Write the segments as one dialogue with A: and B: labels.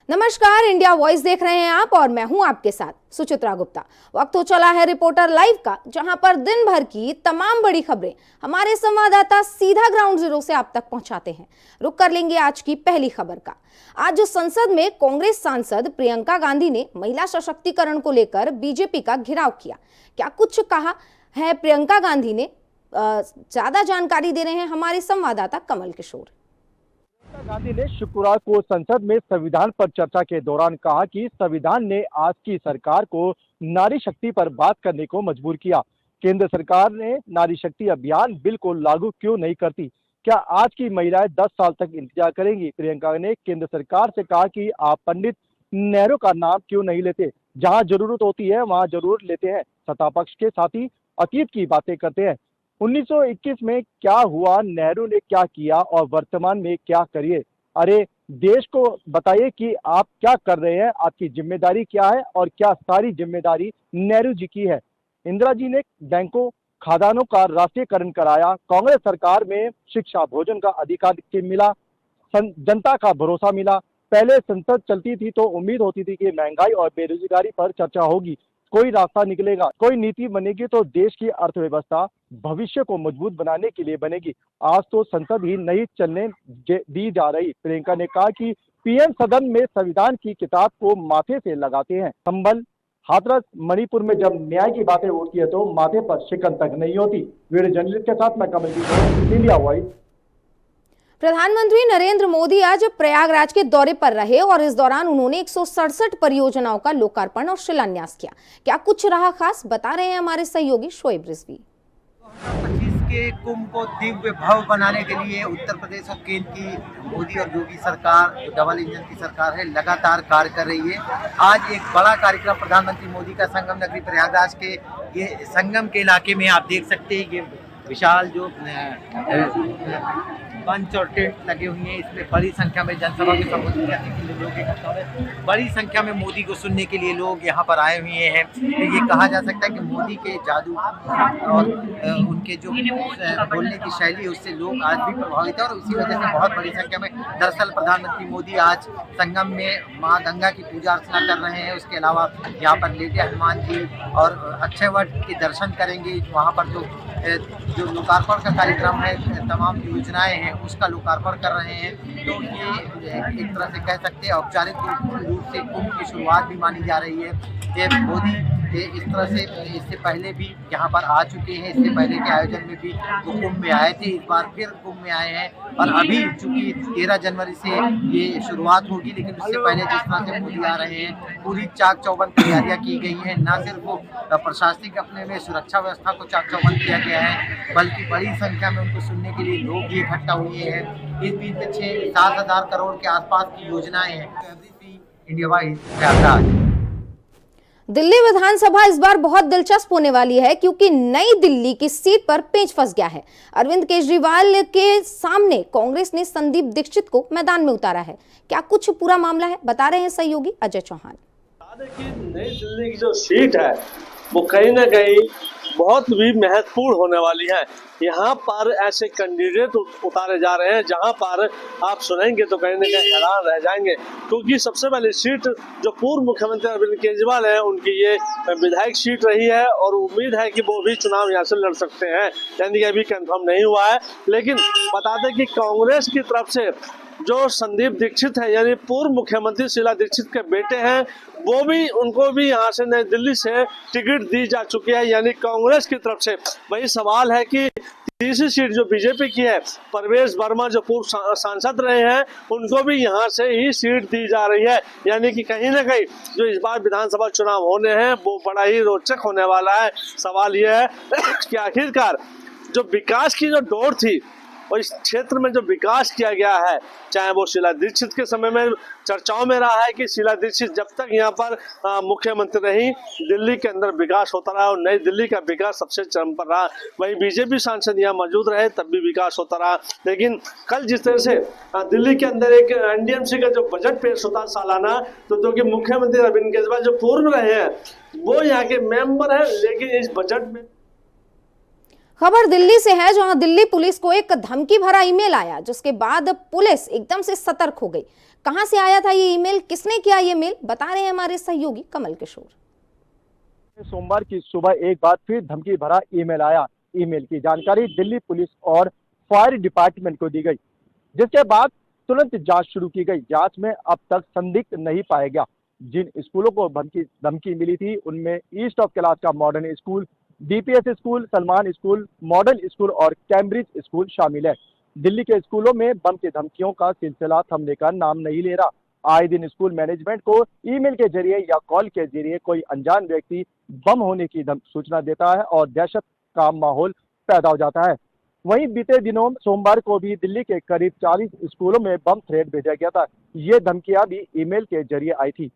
A: नमस्कार, India voice देख रहे हैं आप और मैं हूं आपके साथ सुचित्रा गुप्ता। वक्त हो चला है रिपोर्टर लाइव का, जहां पर दिन भर की तमाम बड़ी खबरें हमारे संवाददाता सीधा ग्राउंड जीरो से आप तक पहुंचाते हैं। रुक कर लेंगे आज की पहली खबर का। आज जो संसद में कांग्रेस सांसद प्रियंका गांधी ने महिला सशक्तिकरण को लेकर बीजेपी का घेराव किया, क्या कुछ कहा है प्रियंका गांधी ने? ज्यादा जानकारी दे रहे हैं हमारे संवाददाता कमल किशोर।
B: गांधी ने शुक्रवार को संसद में संविधान पर चर्चा के दौरान कहा कि संविधान ने आज की सरकार को नारी शक्ति पर बात करने को मजबूर किया। केंद्र सरकार ने नारी शक्ति अभियान बिल को लागू क्यों नहीं करती? क्या आज की महिलाएं 10 साल तक इंतजार करेंगी? प्रियंका ने केंद्र सरकार से कहा कि आप पंडित नेहरू का नाम क्यों नहीं लेते? जहां जरूरत होती है वहां जरूर लेते हैं। सत्ता पक्ष के साथ ही अतीत की बातें करते हैं। 1921 में क्या हुआ, नेहरू ने क्या किया और वर्तमान में क्या करिए? अरे देश को बताइए कि आप क्या कर रहे हैं, आपकी जिम्मेदारी क्या है और क्या सारी जिम्मेदारी नेहरू जी की है? इंदिरा जी ने बैंकों खादानों का राष्ट्रीयकरण कराया। कांग्रेस सरकार में शिक्षा भोजन का अधिकार मिला, जनता का भरोसा मिला। पहले संसद चलती थी तो उम्मीद होती थी कि महंगाई और बेरोजगारी पर चर्चा होगी, कोई रास्ता निकलेगा, कोई नीति बनेगी तो देश की अर्थव्यवस्था भविष्य को मजबूत बनाने के लिए बनेगी। आज तो संसद ही नहीं चलने दी जा रही। प्रियंका ने कहा कि पीएम सदन में संविधान की किताब को माथे से लगाते हैं। संबल, हाथरस, मणिपुर में जब न्याय की बातें उठती है तो माथे पर शिकन तक नहीं होती। वीडियो जर्नलिस्ट के साथ मैं कमल किशोर, इंडिया वॉइस।
A: प्रधानमंत्री नरेंद्र मोदी आज प्रयागराज के दौरे पर रहे और इस दौरान उन्होंने 167 परियोजनाओं का लोकार्पण और शिलान्यास किया। क्या कुछ रहा खास, बता रहे हैं हमारे सहयोगी शोएब रिजवी।
C: 2025 के कुंभ को दिव्य भव्य बनाने के लिए उत्तर प्रदेश और केंद्र की मोदी और योगी सरकार, जो डबल इंजन की सरकार है, लगातार कार्य कर रही है। आज एक बड़ा कार्यक्रम प्रधानमंत्री मोदी का संगम नगरी प्रयागराज के ये संगम के इलाके में आप देख सकते हैं। ये विशाल जो मंच और टेंट लगे हुए हैं, इसमें बड़ी संख्या में जनसभा को संबोधित करने के लिए लोग इकट्ठा हुए। बड़ी संख्या में मोदी को सुनने के लिए लोग यहाँ पर आए हुए हैं। तो ये कहा जा सकता है कि मोदी के जादू और उनके जो बोलने की शैली है उससे लोग आज भी प्रभावित है और इसी वजह से बहुत बड़ी संख्या में दरअसल प्रधानमंत्री मोदी आज संगम में माँ गंगा की पूजा अर्चना कर रहे हैं। उसके अलावा यहाँ पर लेटे हनुमान जी और अक्षय वट के दर्शन करेंगे। वहाँ पर जो लोकार्पण का कार्यक्रम है, तमाम योजनाएं हैं, उसका लोकार्पण कर रहे हैं। तो ये एक तरह से कह सकते हैं औपचारिक रूप से कुंभ की शुरुआत भी मानी जा रही है। ये मोदी इस तरह से इससे पहले भी यहाँ पर आ चुके हैं। इससे पहले के आयोजन में भी वो कुंभ में आए थे, इस बार फिर कुंभ में आए हैं। और अभी चूंकि 13 जनवरी से ये शुरुआत होगी, लेकिन उससे पहले जिस तरह से मोदी आ रहे हैं, पूरी चाक चौबंद तैयारियां की गई हैं। न सिर्फ वो प्रशासनिक अपने में सुरक्षा व्यवस्था को चाक चौबंद किया गया है, बल्कि बड़ी संख्या में उनको सुनने के लिए लोग भी इकट्ठा हुए हैं। इस बीच में 6-7 हज़ार करोड़ के आसपास की योजनाएं हैं। India wise Prayagraj.
A: दिल्ली विधानसभा इस बार बहुत दिलचस्प होने वाली है, क्योंकि नई दिल्ली की सीट पर पेंच फंस गया है। अरविंद केजरीवाल के सामने कांग्रेस ने संदीप दीक्षित को मैदान में उतारा है। क्या कुछ पूरा मामला है, बता रहे हैं सहयोगी अजय चौहान।
D: नई दिल्ली की जो सीट है वो कहीं ना कहीं बहुत भी महत्वपूर्ण होने वाली है। यहाँ पर ऐसे कैंडिडेट उतारे जा रहे हैं जहाँ पर आप सुनेंगे तो कहीं ना कहीं हैरान रह जाएंगे, क्योंकि सबसे पहली सीट जो पूर्व मुख्यमंत्री अरविंद केजरीवाल है उनकी ये विधायक सीट रही है और उम्मीद है कि वो भी चुनाव यहाँ से लड़ सकते हैं। यानी कि अभी कंफर्म नहीं हुआ है, लेकिन बता दें कि कांग्रेस की तरफ से जो संदीप दीक्षित है, यानी पूर्व मुख्यमंत्री शीला दीक्षित के बेटे हैं, वो भी उनको भी यहाँ से नई दिल्ली से टिकट दी जा चुकी है। यानी कांग्रेस की तरफ से वही सवाल है कि तीसरी सीट जो बीजेपी की है, परवेश वर्मा जो पूर्व सांसद रहे हैं, उनको भी यहाँ से ही सीट दी जा रही है। यानी कि कहीं ना कहीं जो इस बार विधानसभा चुनाव होने हैं वो बड़ा ही रोचक होने वाला है। सवाल यह है कि आखिरकार जो विकास की जो दौड़ थी और इस क्षेत्र में जो विकास किया गया है, चाहे वो शीला दीक्षित के समय में चर्चाओं में रहा है कि शीला दीक्षित जब तक यहाँ पर मुख्यमंत्री रही, दिल्ली के अंदर विकास होता रहा और नई दिल्ली का विकास सबसे चरम पर रहा। वहीं बीजेपी सांसद यहाँ मौजूद रहे तब भी विकास होता रहा। लेकिन कल जिस तरह से दिल्ली के अंदर एक एनडीएमसी का जो बजट पेश होता सालाना, तो जो कि मुख्यमंत्री अरविंद केजरीवाल जो पूर्व रहे हैं वो यहाँ के मेंबर है, लेकिन इस बजट में
A: खबर दिल्ली से है, जहां दिल्ली पुलिस को एक धमकी भरा ईमेल आया, जिसके बाद पुलिस एकदम से सतर्क हो गई। कहां से आया था ये ईमेल, किसने किया ये मेल, बता रहे हैं हमारे सहयोगी कमल किशोर।
B: सोमवार की सुबह एक बार फिर धमकी भरा ईमेल आया। ईमेल की जानकारी दिल्ली पुलिस और फायर डिपार्टमेंट को दी गई, जिसके बाद तुरंत जांच शुरू की गई। जांच में अब तक संदिग्ध नहीं पाया गया। जिन स्कूलों को धमकी मिली थी उनमें ईस्ट ऑफ कैलाश का modern school, DPS school, Salman school, model school और कैम्ब्रिज स्कूल शामिल है। दिल्ली के स्कूलों में बम की धमकियों का सिलसिला थमने का नाम नहीं ले रहा। आए दिन स्कूल मैनेजमेंट को ईमेल के जरिए या कॉल के जरिए कोई अनजान व्यक्ति बम होने की सूचना देता है और दहशत का माहौल पैदा हो जाता है। वहीं बीते दिनों सोमवार को भी दिल्ली के करीब 40 स्कूलों में बम थ्रेट भेजा गया था। ये धमकियां भी ईमेल के जरिए आई थी।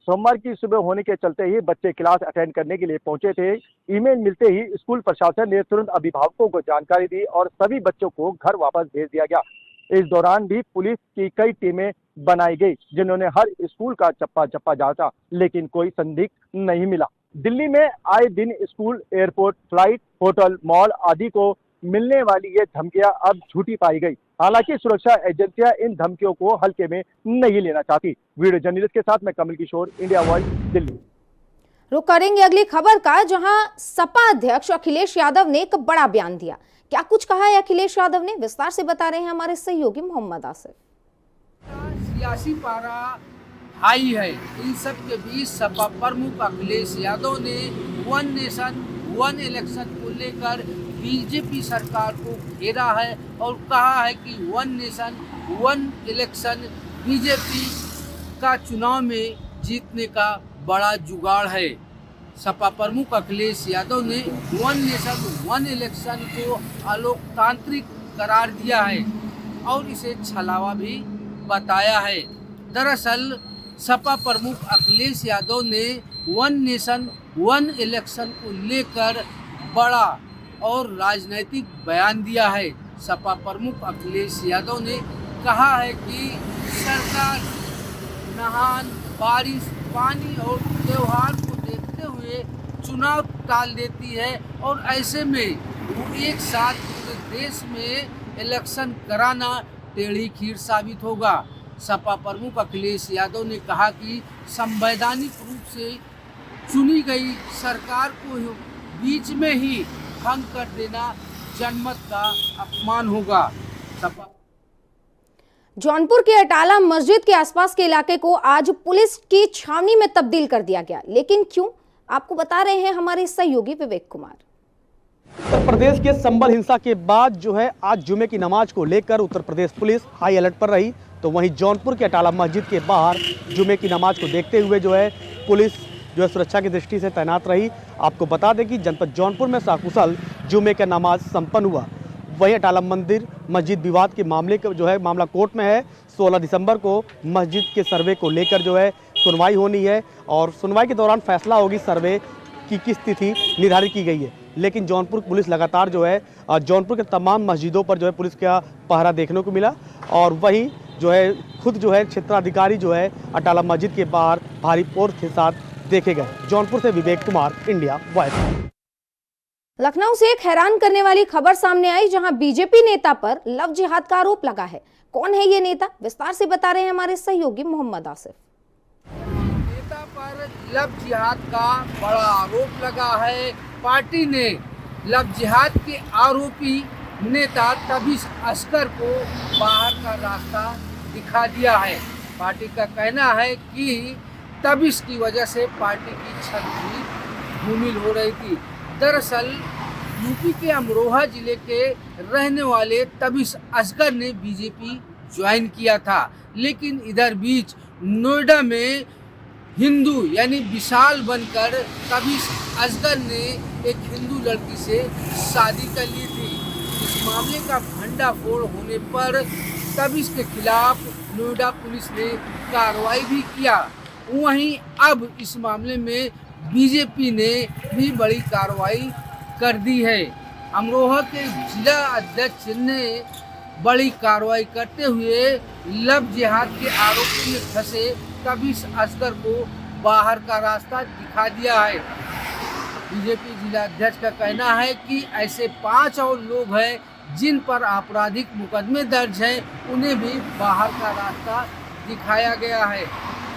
B: सोमवार की सुबह होने के चलते ही बच्चे क्लास अटेंड करने के लिए पहुंचे थे। ईमेल मिलते ही स्कूल प्रशासन ने तुरंत अभिभावकों को जानकारी दी और सभी बच्चों को घर वापस भेज दिया गया। इस दौरान भी पुलिस की कई टीमें बनाई गई, जिन्होंने हर स्कूल का चप्पा चप्पा जांचा, लेकिन कोई संदिग्ध नहीं मिला। दिल्ली में आए दिन school, airport, flight, hotel, mall आदि को मिलने वाली ये धमकियां अब झूठी पाई गई। हालांकि सुरक्षा एजेंसियां इन धमकियों को हल्के में नहीं लेना चाहती। वीडियो जर्नलिस्ट के साथ मैं कमल किशोर, इंडिया वॉइस, दिल्ली।
A: रुक करेंगे अगली खबर का, जहां सपा अध्यक्ष अखिलेश यादव ने एक बड़ा बयान दिया। क्या कुछ कहा है अखिलेश यादव ने, विस्तार से बता रहे हैं हमारे सहयोगी मोहम्मद आसिफ।
E: सियासी पारा हाई है। इन सब के बीच सपा प्रमुख अखिलेश यादव ने वन नेशन वन इलेक्शन को लेकर बीजेपी सरकार को घेरा है और कहा है कि one nation one election BJP का चुनाव में जीतने का बड़ा जुगाड़ है। सपा प्रमुख अखिलेश यादव ने वन नेशन वन इलेक्शन को अलोकतांत्रिक करार दिया है और इसे छलावा भी बताया है। दरअसल सपा प्रमुख अखिलेश यादव ने वन नेशन वन इलेक्शन को लेकर बड़ा और राजनीतिक बयान दिया है। सपा प्रमुख अखिलेश यादव ने कहा है कि सरकार नहान, बारिश, पानी और त्योहार को देखते हुए चुनाव टाल देती है और ऐसे में वो एक साथ पूरे देश में इलेक्शन कराना टेढ़ी खीर साबित होगा। सपा प्रमुख अखिलेश यादव ने कहा कि संवैधानिक रूप से चुनी गई सरकार को बीच में ही भंग कर देना जनमत का अपमान होगा। सपा
A: जौनपुर के अटाला मस्जिद के आसपास के इलाके को आज पुलिस की छावनी में तब्दील कर दिया गया, लेकिन क्यों, आपको बता रहे हैं हमारे सहयोगी विवेक कुमार।
F: उत्तर प्रदेश के संभल हिंसा के बाद जो है आज जुमे की नमाज को लेकर Uttar Pradesh police high alert पर रही। तो वहीं जौनपुर के अटाला मस्जिद के बाहर जुमे की नमाज को देखते हुए जो है पुलिस जो है सुरक्षा की दृष्टि से तैनात रही। आपको बता दें कि जनपद जौनपुर में साकुशल जुमे का नमाज संपन्न हुआ। वहीं अटाला मंदिर मस्जिद विवाद के मामले का जो है मामला कोर्ट में है। 16 दिसंबर को मस्जिद के सर्वे को लेकर जो है सुनवाई होनी है और सुनवाई के दौरान फैसला होगी सर्वे की किस तिथि निर्धारित की गई है। लेकिन जौनपुर पुलिस लगातार जो है जौनपुर के तमाम मस्जिदों पर जो है पुलिस का पहरा देखने को मिला और वहीं जो है खुद जो है क्षेत्राधिकारी जो है अटाला मस्जिद के बाहर भारी फोर्स के साथ देखे गए। जौनपुर से विवेक कुमार, इंडिया वॉइस।
A: लखनऊ से एक हैरान करने वाली खबर सामने आई, जहां बीजेपी नेता पर लव जिहाद का आरोप लगा है। कौन है ये नेता, विस्तार से बता रहे हैं हमारे सहयोगी मोहम्मद आसिफ।
E: नेता पर लव जिहाद का बड़ा आरोप लगा है। पार्टी ने लव जिहाद के आरोपी नेता तबीश असगर को बाहर का रास्ता दिखा दिया है। पार्टी का कहना है कि तबीश की वजह से पार्टी की छत भी धूमिल हो रही थी। दरअसल यूपी के अमरोहा जिले के रहने वाले तबीश असगर ने बीजेपी ज्वाइन किया था, लेकिन इधर बीच नोएडा में हिंदू यानी विशाल बनकर तबीश असगर ने एक हिंदू लड़की से शादी कर ली थी। इस मामले का भंडाफोड़ होने पर तबीश के खिलाफ नोएडा पुलिस ने कार्रवाई भी किया। वहीं अब इस मामले में बीजेपी ने भी बड़ी कार्रवाई कर दी है। अमरोहा के जिला अध्यक्ष ने बड़ी कार्रवाई करते हुए लव जिहाद के आरोपी में फंसे तबीश असगर को बाहर का रास्ता दिखा दिया है। बीजेपी जिला अध्यक्ष का कहना है कि ऐसे 5 और लोग हैं जिन पर आपराधिक मुकदमे दर्ज हैं, उन्हें भी बाहर का रास्ता दिखाया गया है।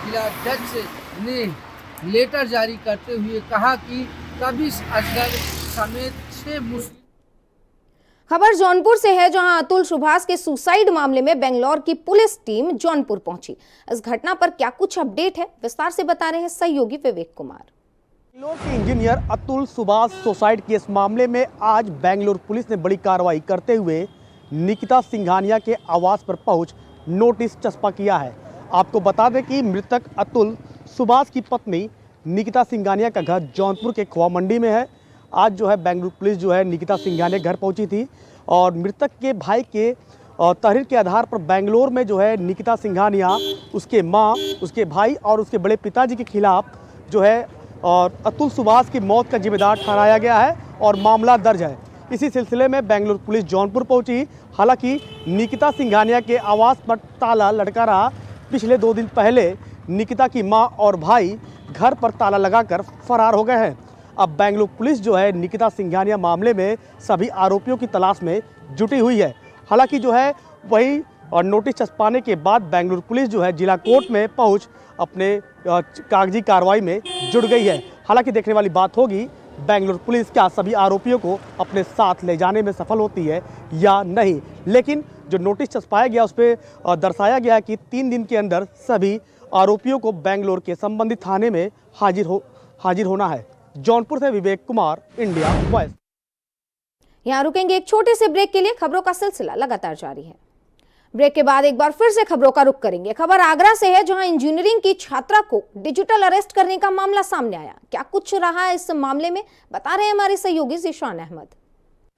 E: जिलाध्यक्ष ने लेटर जारी करते हुए कहा कि कबीर असगर समेत 6 मुस्लिम।
A: खबर जौनपुर से है, जहां अतुल सुभाष के सुसाइड मामले में बेंगलोर की पुलिस टीम जौनपुर पहुंची। इस घटना पर क्या कुछ अपडेट है, विस्तार से बता रहे हैं सहयोगी विवेक कुमार।
F: बेंगलोर के engineer Atul Subhash suicide case मामले में आज बेंगलोर पुलिस ने बड़ी कार्रवाई करते हुए निकिता सिंघानिया के आवास पर पहुंच नोटिस चस्पा किया है। आपको बता दें कि मृतक अतुल सुभाष की पत्नी निकिता सिंघानिया का घर जौनपुर के खोआ मंडी में है। आज जो है बेंगलुरु पुलिस जो है निकिता सिंघानिया घर पहुंची थी और मृतक के भाई के तहरीर के आधार पर बेंगलोर में जो है निकिता सिंघानिया, उसके मां, उसके भाई और उसके बड़े पिताजी के खिलाफ जो है और अतुल सुभाष की मौत का जिम्मेदार ठहराया गया है और मामला दर्ज है। इसी सिलसिले में बेंगलुरु पुलिस जौनपुर पहुंची। हालांकि निकिता सिंघानिया के आवास पर ताला लटका रहा। पिछले 2 दिन पहले निकिता की मां और भाई घर पर ताला लगाकर फरार हो गए हैं। अब बेंगलुरु पुलिस जो है निकिता सिंघानिया मामले में सभी आरोपियों की तलाश में जुटी हुई है। हालांकि जो है वही और नोटिस चस्पाने के बाद बेंगलुरु पुलिस जो है जिला कोर्ट में पहुंच अपने कागजी कार्रवाई में जुट गई है। हालांकि देखने वाली बात होगी बेंगलुरु पुलिस क्या सभी आरोपियों को अपने साथ ले जाने में सफल होती है या नहीं। लेकिन जो नोटिस चस्पाया गया उस पर दर्शाया गया है कि 3 दिन के अंदर सभी आरोपियों को बेंगलोर के संबंधित थाने में हाजिर होना है। जौनपुर से विवेक कुमार, इंडिया वॉइस।
A: यहाँ रुकेंगे एक छोटे से ब्रेक के लिए। खबरों का सिलसिला लगातार जारी है। ब्रेक के बाद एक बार फिर से खबरों का रुख करेंगे। खबर आगरा से है, जहां इंजीनियरिंग की छात्रा को डिजिटल अरेस्ट करने का मामला सामने आया। क्या कुछ रहा है इस मामले में, बता रहे हैं हमारे सहयोगी ज़ीशान अहमद।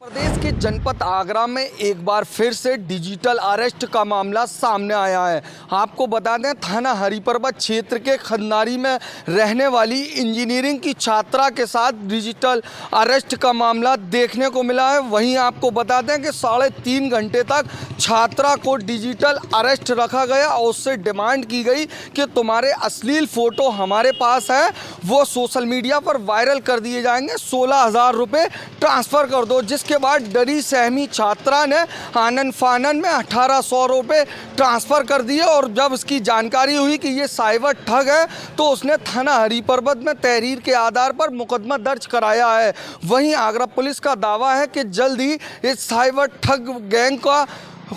G: प्रदेश के जनपद आगरा में एक बार फिर से डिजिटल अरेस्ट का मामला सामने आया है। आपको बता दें, थाना हरिपर्वत क्षेत्र के खंदारी में रहने वाली इंजीनियरिंग की छात्रा के साथ डिजिटल अरेस्ट का मामला देखने को मिला है। वहीं आपको बता दें कि 3.5 घंटे तक छात्रा को डिजिटल अरेस्ट रखा गया और उससे डिमांड की गई कि तुम्हारे अश्लील फ़ोटो हमारे पास है, वो सोशल मीडिया पर वायरल कर दिए जाएंगे, 16,000 रुपये ट्रांसफ़र कर दो। जिसके बाद डरी सहमी छात्रा ने आनन फानन में 1800 रुपये ट्रांसफ़र कर दिए और जब उसकी जानकारी हुई कि ये साइबर ठग है तो उसने थाना हरिपर्वत में तहरीर के आधार पर मुकदमा दर्ज कराया है। वहीं आगरा पुलिस का दावा है कि जल्द ही इस साइबर ठग गैंग का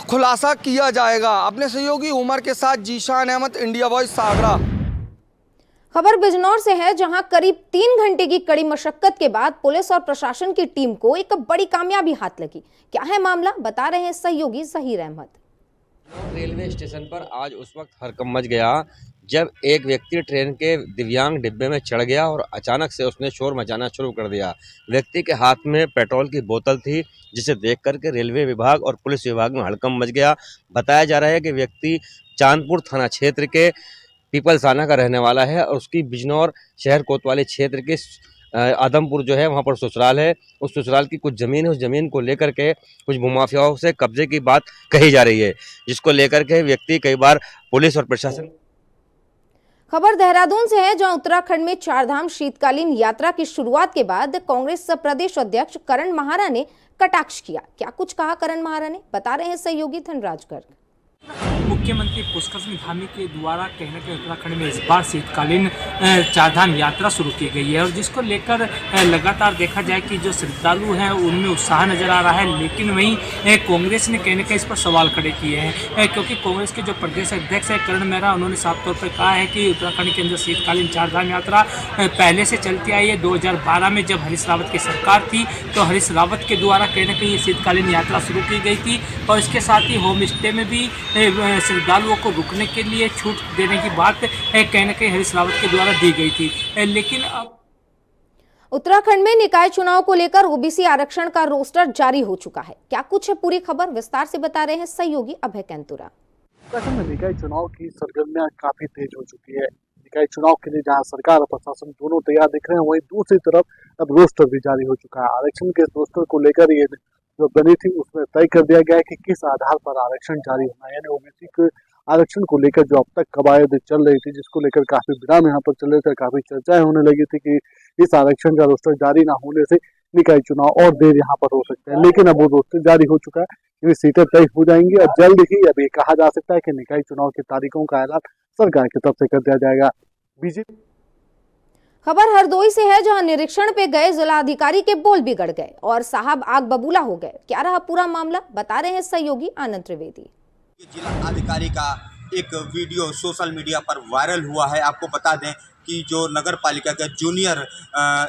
G: खुलासा किया जाएगा। अपने सहयोगी उमर के साथ ज़ीशान अहमद, इंडिया वॉइस, आगरा।
A: खबर बिजनौर से है, जहां करीब 3 घंटे की कड़ी मशक्कत के बाद पुलिस और प्रशासन की टीम को एक बड़ी कामयाबी हाथ लगी। क्या है मामला, बता रहे हैं सहयोगी जहीर अहमद।
H: रेलवे स्टेशन पर आज उस वक्त हड़कंप मच गया जब एक व्यक्ति ट्रेन के दिव्यांग डिब्बे में चढ़ गया और अचानक से उसने शोर मचाना शुरू कर दिया। व्यक्ति के हाथ में पेट्रोल की बोतल थी, जिसे देख करके रेलवे विभाग और पुलिस विभाग में हड़कंप मच गया। बताया जा रहा है कि व्यक्ति चांदपुर थाना क्षेत्र के पीपलसाना का रहने वाला है और उसकी बिजनौर शहर कोतवाली क्षेत्र के आदमपुर जो है वहाँ पर ससुराल है। उस ससुराल की कुछ ज़मीन है, उस ज़मीन को लेकर के कुछ भूमाफियाओं से कब्जे की बात कही जा रही है, जिसको लेकर के व्यक्ति कई बार पुलिस और प्रशासन।
A: खबर देहरादून से है, जहां उत्तराखंड में 4 धाम शीतकालीन यात्रा की शुरुआत के बाद कांग्रेस प्रदेश अध्यक्ष करण महारा ने कटाक्ष किया। क्या कुछ कहा करण महारा ने, बता रहे हैं सहयोगी धनराज गर्ग।
I: मुख्यमंत्री पुष्कर सिंह धामी के द्वारा कहने के उत्तराखंड में इस बार शीतकालीन 4 धाम यात्रा शुरू की गई है और जिसको लेकर लगातार देखा जाए कि जो श्रद्धालु हैं उनमें उत्साह नजर आ रहा है। लेकिन वहीं कांग्रेस ने कहने का इस पर सवाल खड़े किए हैं, क्योंकि कांग्रेस के जो प्रदेश अध्यक्ष है करण मेहरा, उन्होंने साफ तौर पर कहा है कि उत्तराखंड के अंदर शीतकालीन 4 धाम यात्रा पहले से चलती आई है। 2012 में जब हरीश रावत की सरकार थी तो हरीश रावत के द्वारा कहने की ये शीतकालीन यात्रा शुरू की गई थी और इसके साथ ही होम स्टे में भी श्रद्धालुओं को रुकने के लिए छूट देने की बात कहीं न कहीं हरीश रावत के द्वारा दी गई थी। लेकिन अब
A: उत्तराखंड में निकाय चुनाव को लेकर ओबीसी आरक्षण का रोस्टर जारी हो चुका है। क्या कुछ है पूरी खबर, विस्तार से बता रहे हैं सहयोगी अभय कैंतुरा।
J: उत्तराखंड में निकाय चुनाव की सरगर्मियां काफी तेज हो चुकी है। निकाय चुनाव के लिए जहां सरकार और प्रशासन दोनों तैयार दिख रहे हैं, वहीं दूसरी तरफ अब रोस्टर भी जारी हो चुका है। आरक्षण के रोस्टर को लेकर ये जो बनी थी उसमें तय कर दिया गया है कि किस आधार पर आरक्षण जारी होना है। यानी ओबीसी के आरक्षण को लेकर जो अब तक कवायद चल रही थी, जिसको लेकर काफी विराम यहाँ पर चल रहे थे, काफी चर्चाएं होने लगी थी कि इस आरक्षण का रोस्टर जारी ना होने से निकाय चुनाव और देर यहाँ पर हो सकते हैं। लेकिन अब वो रोस्टर जारी हो चुका है। ये सीटें तय हो जाएंगी और जल्द ही अभी कहा जा सकता है कि निकाय चुनाव की तारीखों का ऐलान सरकार की तरफ से कर दिया जाएगा। बीजेपी
A: खबर हरदोई से है, जहां निरीक्षण पे गए जिला अधिकारी के बोल बिगड़ गए और साहब आग बबूला हो गए। क्या रहा पूरा मामला, बता रहे हैं सहयोगी आनंद त्रिवेदी।
K: जिला अधिकारी का एक वीडियो सोशल मीडिया पर वायरल हुआ है। आपको बता दें कि जो नगर पालिका का जूनियर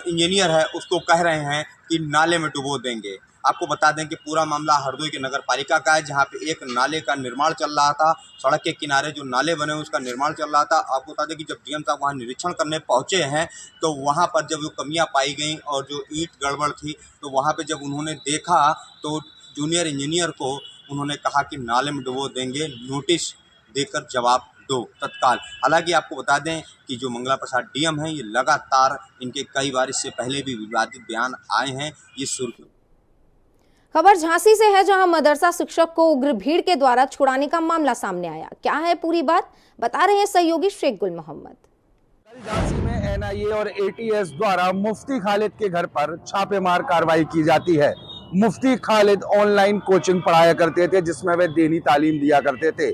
K: इंजीनियर है उसको कह रहे हैं कि नाले में डुबो देंगे। आपको बता दें कि पूरा मामला हरदोई के नगर पालिका का है, जहां पे एक नाले का निर्माण चल रहा था। सड़क के किनारे जो नाले बने उसका निर्माण चल रहा था। आपको बता दें कि जब डीएम साहब वहां निरीक्षण करने पहुंचे हैं तो वहां पर जब वो कमियां पाई गई और जो ईंट गड़बड़ थी, तो वहां पे जब उन्होंने देखा तो जूनियर इंजीनियर को उन्होंने कहा कि नाले में डुबो देंगे, नोटिस देकर जवाब दो तत्काल। हालांकि आपको बता दें कि जो मंगला प्रसाद डीएम हैं, ये लगातार इनके कई बार इससे पहले भी विवादित बयान आए हैं। ये सुर्खी
A: खबर झांसी से है, जहां मदरसा शिक्षक को उग्र भीड़ के द्वारा छुड़ाने का मामला सामने आया। क्या है पूरी बात, बता रहे हैं सहयोगी शेख गुल मोहम्मद।
G: झांसी में एनआईए और एटीएस द्वारा मुफ्ती खालिद के घर पर छापेमार कार्रवाई की जाती है। मुफ्ती खालिद ऑनलाइन कोचिंग पढ़ाया करते थे, जिसमें वे दीनी तालीम दिया करते थे।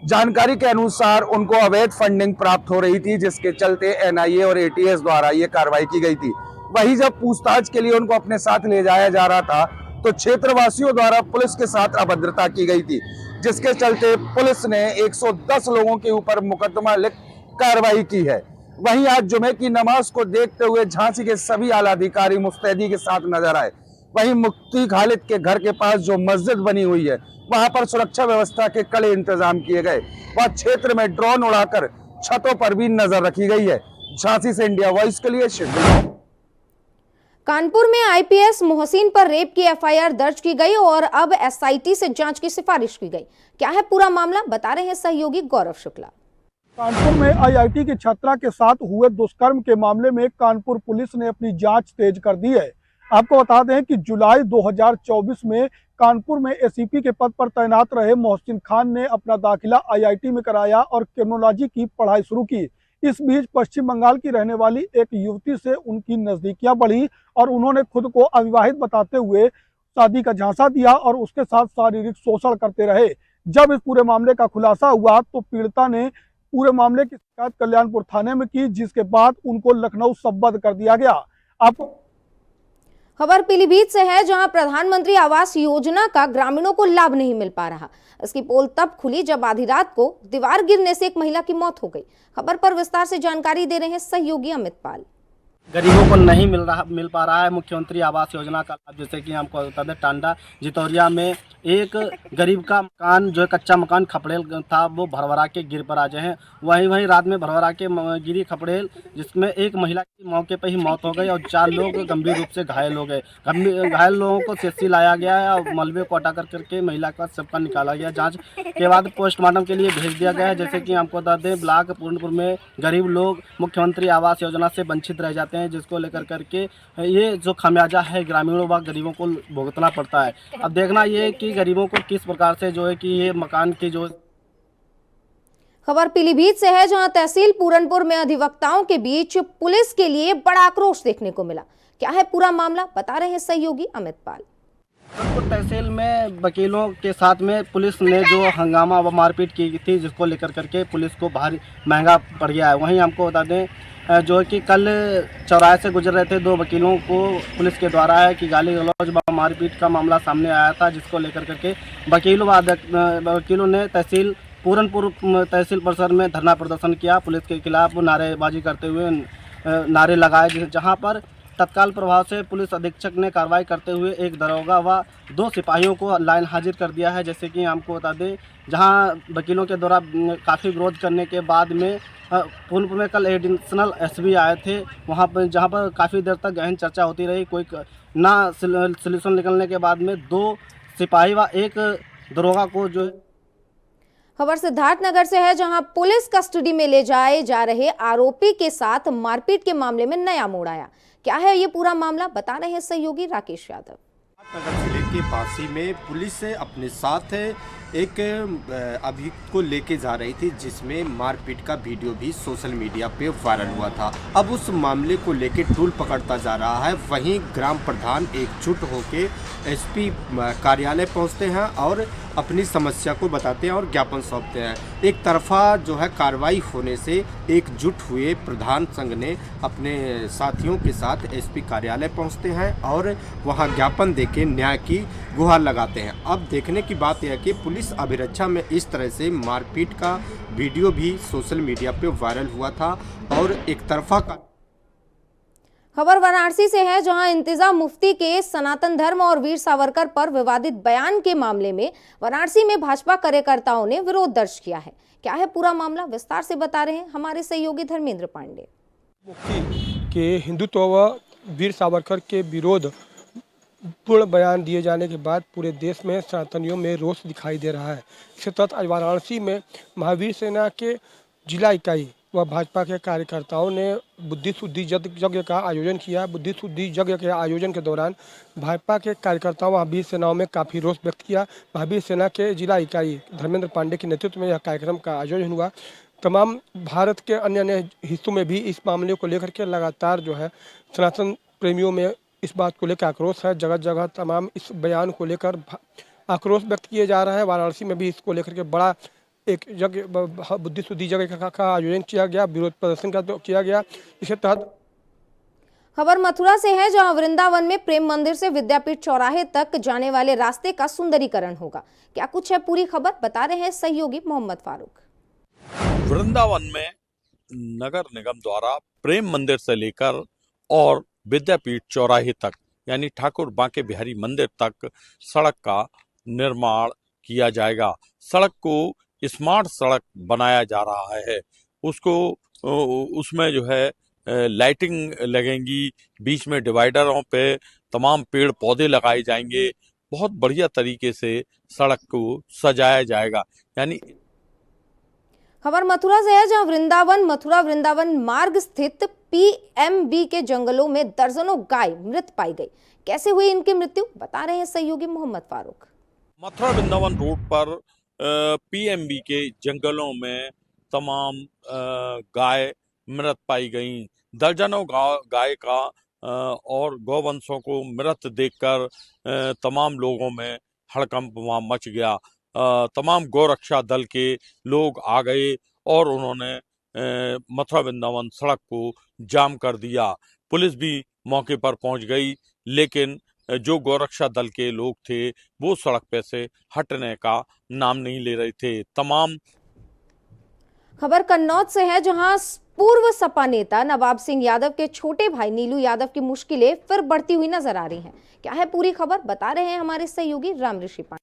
G: जानकारी के अनुसार उनको अवैध फंडिंग प्राप्त हो रही थी, जिसके चलते एनआईए और एटीएस द्वारा ये कार्रवाई की गई थी। वहीं जब पूछताछ के लिए उनको अपने साथ ले जाया जा रहा था तो क्षेत्रवासियों द्वारा पुलिस के साथ अभद्रता की गई थी, जिसके चलते पुलिस ने 110 लोगों के ऊपर मुकदमा लिख कार्रवाई की है। वहीं आज जुमे की नमाज को देखते हुए झांसी के सभी आला अधिकारी मुस्तैदी के साथ नजर आए। वहीं मुफ्ती खालिद के घर के पास जो मस्जिद बनी हुई है, वहां पर सुरक्षा व्यवस्था के कड़े इंतजाम किए गए। वह क्षेत्र में ड्रोन उड़ाकर छतों पर भी नजर रखी गई है। झांसी से इंडिया वॉइस के लिए शिव।
A: कानपुर में आईपीएस मोहसिन पर रेप की एफआईआर दर्ज की गई और अब एसआईटी से जांच की सिफारिश की गई। क्या है पूरा मामला, बता रहे हैं सहयोगी गौरव शुक्ला।
J: कानपुर में आईआईटी की छात्रा के साथ हुए दुष्कर्म के मामले में कानपुर पुलिस ने अपनी जांच तेज कर दी है। आपको बता दें कि जुलाई 2024 में कानपुर में एसीपी के पद पर तैनात रहे मोहसिन खान ने अपना दाखिला आईआईटी में कराया और क्रिमिनोलॉजी की पढ़ाई शुरू की। इस बीच पश्चिम बंगाल की रहने वाली एक युवती से उनकी नजदीकियां बढ़ी और उन्होंने खुद को अविवाहित बताते हुए शादी का झांसा दिया और उसके साथ शारीरिक शोषण करते रहे। जब इस पूरे मामले का खुलासा हुआ तो पीड़िता ने पूरे मामले की शिकायत कल्याणपुर थाने में की, जिसके बाद उनको लखनऊ संबद्ध कर दिया गया। आपको
A: खबर पीलीभीत से है, जहां प्रधानमंत्री आवास योजना का ग्रामीणों को लाभ नहीं मिल पा रहा। इसकी पोल तब खुली जब आधी रात को दीवार गिरने से एक महिला की मौत हो गई। खबर पर विस्तार से जानकारी दे रहे हैं सहयोगी अमित पाल।
L: गरीबों को नहीं मिल पा रहा है मुख्यमंत्री आवास योजना का लाभ। जैसे कि हमको बता दें, टांडा जितौरिया में एक गरीब का मकान जो है कच्चा मकान खपड़ेल था, वो भरभरा के गिर पर आ जाए हैं। वहीं रात में भरभरा के गिरी खपड़ेल, जिसमें एक महिला की मौके पर ही मौत हो गई और 4 लोग गंभीर रूप से घायल हो गए। घायल लोगों को सीएचसी लाया गया है और मलबे को हटा करके महिला का सबका निकाला गया। जाँच के बाद पोस्टमार्टम के लिए भेज दिया गया है। जैसे कि हमको बता दें, ब्लॉक पूर्णपुर में गरीब लोग मुख्यमंत्री आवास योजना से वंचित रह जाते हैं, जिसको लेकर करके ये जो खामियाजा है ग्रामीणों व गरीबों को भुगतना पड़ता है। अब देखना ये कि गरीबों को किस प्रकार से जो है कि ये मकान की जो।
A: खबर पीलीभीत से है, जहां तहसील पूरनपुर में अधिवक्ताओं के बीच पुलिस के लिए बड़ा आक्रोश देखने को मिला। क्या है पूरा मामला, बता रहे हैं सहयोगी अमित पाल।
L: तहसील में वकीलों के साथ में पुलिस ने जो हंगामा व मारपीट की थी, जिसको लेकर करके पुलिस को भारी महंगा पड़ गया है। वहीं हमको बता दें जो कि कल चौराहे से गुजर रहे थे 2 वकीलों को पुलिस के द्वारा है कि गाली गलौज व मारपीट का मामला सामने आया था, जिसको लेकर करके वकीलों ने तहसील पूरनपुर तहसील परिसर में धरना प्रदर्शन किया। पुलिस के खिलाफ नारेबाजी करते हुए नारे लगाए, जहां पर तत्काल प्रभाव से पुलिस अधीक्षक ने कार्रवाई करते हुए एक दरोगा व 2 सिपाहियों को लाइन हाजिर कर दिया है। जैसे कि हमको बता दें, जहां वकीलों के द्वारा काफ़ी विरोध करने के बाद में पूर्णपुर में कल एडिशनल एसपी आए थे, वहां पर जहां पर काफ़ी देर तक गहन चर्चा होती रही। कोई ना सॉल्यूशन निकलने के बाद में 2 सिपाही व 1 दरोगा को जो।
A: खबर सिद्धार्थनगर से है, जहां पुलिस कस्टडी में ले जाए जा रहे आरोपी के साथ मारपीट के मामले में नया मोड़ आया। क्या है ये पूरा मामला, बता रहे हैं सहयोगी राकेश यादव।
M: नगर जिले के बासी में पुलिस से अपने साथ एक अभियुक्त को लेके जा रही थी, जिसमें मारपीट का वीडियो भी सोशल मीडिया पे वायरल हुआ था। अब उस मामले को लेके टूल पकड़ता जा रहा है। वहीं ग्राम प्रधान एकजुट होके एसपी कार्यालय पहुंचते हैं और अपनी समस्या को बताते हैं और ज्ञापन सौंपते हैं। एक तरफा जो है कार्रवाई होने से एकजुट हुए प्रधान संघ ने अपने साथियों के साथ एसपी कार्यालय पहुंचते हैं और वहां ज्ञापन देके न्याय की गुहार लगाते हैं। अब देखने की बात यह है कि पुलिस अभिरक्षा में इस तरह से मारपीट का वीडियो भी सोशल मीडिया पे वायरल हुआ था और एक तरफा का।
A: खबर वाराणसी से है, जहां इंतजाम मुफ्ती के सनातन धर्म और वीर सावरकर पर विवादित बयान के मामले में वाराणसी में भाजपा कार्यकर्ताओं ने विरोध दर्ज किया है। क्या है पूरा मामला, विस्तार से बता रहे हैं हमारे सहयोगी धर्मेंद्र पांडे।
N: मुफ्ती के हिंदुत्व व वीर सावरकर के विरोध पूर्ण बयान दिए जाने के बाद पूरे देश में सनातनियों में रोष दिखाई दे रहा है। इसके तहत आज वाराणसी में महावीर सेना के जिला इकाई व भाजपा के कार्यकर्ताओं ने बुद्धि शुद्धि यज्ञ का आयोजन किया। बुद्धि शुद्धि यज्ञ के आयोजन के दौरान भाजपा के कार्यकर्ताओं महावीर सेनाओं में काफ़ी रोष व्यक्त किया। महावीर सेना के जिला इकाई धर्मेंद्र पांडे के नेतृत्व में यह कार्यक्रम का आयोजन हुआ। तमाम भारत के अन्य हिस्सों में भी इस मामले को लेकर के लगातार जो है सनातन प्रेमियों में इस बात को लेकर आक्रोश है। जगह जगह तमाम इस बयान को लेकर आक्रोश व्यक्त किए जा रहा है। वाराणसी में भी इसको लेकर के बड़ा एक यज्ञ बुद्धि शुद्धि यज्ञ का आयोजन किया गया, विरोध प्रदर्शन किया गया। इसके तहत
A: खबर मथुरा से है, जहां वृंदावन में प्रेम मंदिर से विद्यापीठ चौराहे तक जाने वाले रास्ते का सुंदरीकरण होगा। क्या कुछ है पूरी खबर, बता रहे हैं सहयोगी मोहम्मद फारूक।
O: वृंदावन में नगर निगम द्वारा प्रेम मंदिर से लेकर और विद्यापीठ चौराहे तक यानी ठाकुर बांके बिहारी मंदिर तक सड़क का निर्माण किया जाएगा। सड़क को स्मार्ट सड़क बनाया जा रहा है। उसमें जो है लाइटिंग लगेंगी, बीच में डिवाइडरों पे तमाम पेड़ पौधे लगाए जाएंगे। बहुत बढ़िया तरीके से सड़क को सजाया जाएगा। यानी
A: खबर मथुरा से है, जहां मथुरा वृंदावन मार्ग स्थित पीएमबी के जंगलों में दर्जनों गाय मृत पाई गई। कैसे हुई इनकी मृत्यु, बता रहे हैं सहयोगी मोहम्मद फारूक।
O: मथुरा वृंदावन रोड पर पीएमबी के जंगलों में तमाम गाय मृत पाई गईं। दर्जनों गाय का और गौवंशों को मृत देखकर तमाम लोगों में हड़कंप वहाँ मच गया। तमाम गौरक्षा दल के लोग आ गए और उन्होंने मथुरा वृंदावन सड़क को जाम कर दिया। पुलिस भी मौके पर पहुंच गई, लेकिन जो गौरक्षा दल के लोग थे वो सड़क पे से हटने का नाम नहीं ले रहे थे। तमाम
A: खबर कन्नौज से है, जहां पूर्व सपा नेता नवाब सिंह यादव के छोटे भाई नीलू यादव की मुश्किलें फिर बढ़ती हुई नजर आ रही हैं। क्या है पूरी खबर, बता रहे हैं हमारे सहयोगी राम ऋषि पांडे।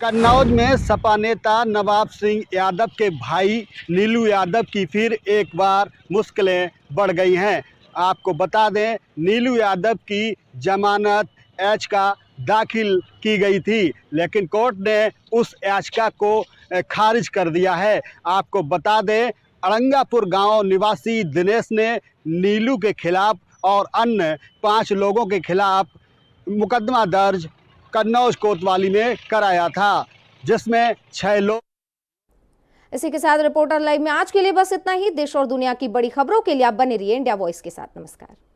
P: कन्नौज में सपा नेता नवाब सिंह यादव के भाई नीलू यादव की फिर एक बार मुश्किलें बढ़ गई हैं। आपको बता दें, नीलू यादव की जमानत याचिका दाखिल की गई थी, लेकिन कोर्ट ने उस याचिका को खारिज कर दिया है। आपको बता दें, अड़ंगापुर गांव निवासी दिनेश ने नीलू के खिलाफ और अन्य 5 लोगों के खिलाफ मुकदमा दर्ज कन्नौज कोतवाली में कराया था, जिसमें 6 लोग।
A: इसी के साथ रिपोर्टर लाइव में आज के लिए बस इतना ही। देश और दुनिया की बड़ी खबरों के लिए आप बने रहिए इंडिया वॉइस के साथ। नमस्कार।